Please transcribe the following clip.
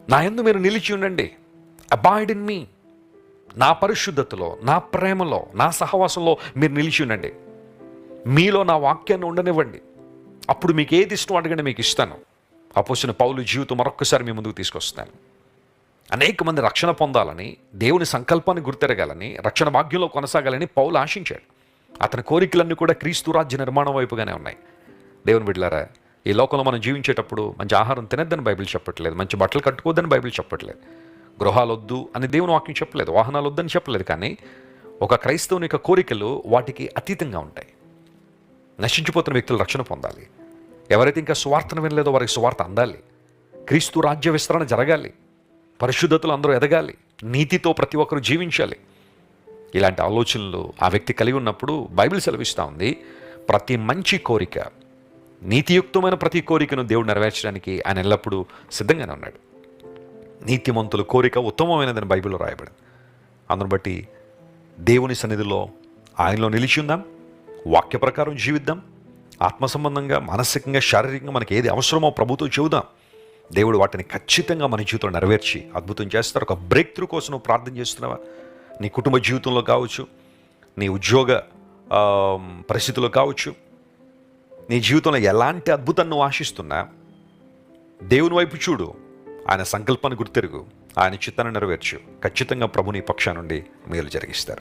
నా యందు మీరు నిలిచి ఉండండి. Avoid in me. నా పరిశుద్ధతలో, నా ప్రేమలో, నా సహవాసంలో మీరు నిలిచి ఉండండి. మీలో నా వాక్యాన్ని ఉండనివ్వండి. అప్పుడు మీకు ఏది ఇష్టం అడగండి, మీకు ఇస్తాను. అపోస్తలుడైన పౌలు జీవితం మరొక్కసారి మీ ముందుకు తీసుకొస్తాను. అనేక మంది రక్షణ పొందాలని, దేవుని సంకల్పాన్ని గుర్తెరగాలని, రక్షణ భాగ్యంలో కొనసాగాలని పౌలు ఆశించాడు. అతని కోరికలన్నీ కూడా క్రీస్తు రాజ్య నిర్మాణం వైపుగానే ఉన్నాయి. దేవుని బిడ్డలారా, ఈ లోకంలో మనం జీవించేటప్పుడు మంచి ఆహారం తినద్దని బైబిల్ చెప్పట్లేదు, మంచి బట్టలు కట్టుకోవద్దని బైబిల్ చెప్పట్లేదు, గృహాలు వద్దు అని దేవుని వాక్యం చెప్పలేదు, వాహనాలు వద్దని చెప్పలేదు. కానీ ఒక క్రైస్తవుని యొక్క కోరికలు వాటికి అతీతంగా ఉంటాయి. నశించిపోతున్న వ్యక్తులు రక్షణ పొందాలి. ఎవరైతే ఇంకా సువార్తను వినలేదో వారికి సువార్త అందాలి. క్రీస్తు రాజ్య విస్తరణ జరగాలి. పరిశుద్ధతలు అందరూ ఎదగాలి. నీతితో ప్రతి ఒక్కరూ జీవించాలి. ఇలాంటి ఆలోచనలు ఆ వ్యక్తి కలిగి ఉన్నప్పుడు బైబిల్ సెలవిస్తూ ఉంది, ప్రతి మంచి కోరిక, నీతియుక్తమైన ప్రతి కోరికను దేవుడు నెరవేర్చడానికి ఆయన ఎల్లప్పుడూ సిద్ధంగానే ఉన్నాడు. నీతిమంతుల కోరిక ఉత్తమమైనదని బైబిల్లో రాయబడింది. అందును బట్టి దేవుని సన్నిధిలో ఆయనలో నిలిచి ఉందాం, వాక్య ప్రకారం జీవిద్దాం, ఆత్మ సంబంధంగా, మానసికంగా, శారీరకంగా మనకి ఏది అవసరమో ప్రభుతో చెబుదాం. దేవుడు వాటిని ఖచ్చితంగా మన జీవితంలో నెరవేర్చి అద్భుతం చేస్తారు. ఒక బ్రేక్ త్రూ కోసం నువ్వు ప్రార్థన చేస్తున్నావా? నీ కుటుంబ జీవితంలో కావచ్చు, నీ ఉద్యోగ పరిస్థితుల్లో కావచ్చు, నీ జీవితంలో ఎలాంటి అద్భుతాన్ని నువ్వు ఆశిస్తున్నా దేవుని వైపు చూడు, ఆయన సంకల్పాన్ని గుర్తెరుగు, ఆయన చిత్తాన్ని నెరవేర్చు. ఖచ్చితంగా ప్రభు నీ పక్షా నుండి మేలు జరిగిస్తారు.